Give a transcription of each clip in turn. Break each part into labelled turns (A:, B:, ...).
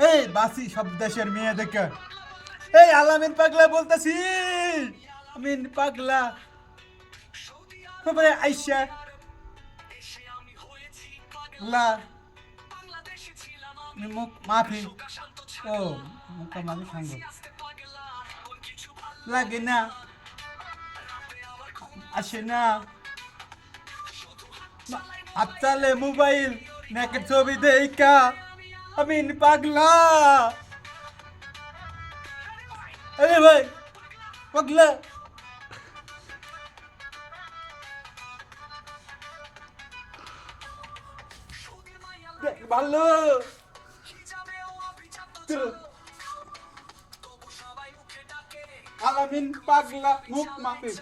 A: এই বাসি সব দেশের মেয়ে দেখে এই আলামিন পাগলা বলতেছি আমিন পাগলা খবরে আইসা লা মুখ মাফি ও মুখ মাফি সাঙ্গ লাগে না আসে না আচ্ছালে মোবাইল নাকি ছবি দেখা আমিন পাগলা আরে ভাই পাগলা ভালো আলামিন পাগলা মুখ মাফি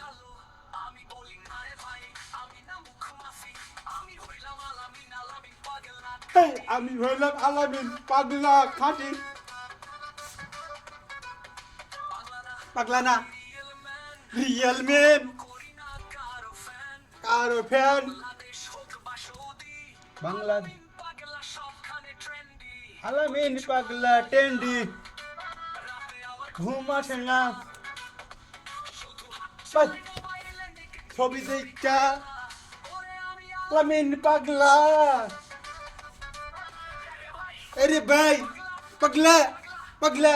A: আমি হইলাম আলামিন পাগলা খাঁটি পাগলা না রিয়েল মেন কারো ফ্যান বাংলাদেশ আলামিন পাগলা টেন্ডি ঘুম আসে না ছবি দেখা আলামিন পাগলা अरे भाई पगला पगला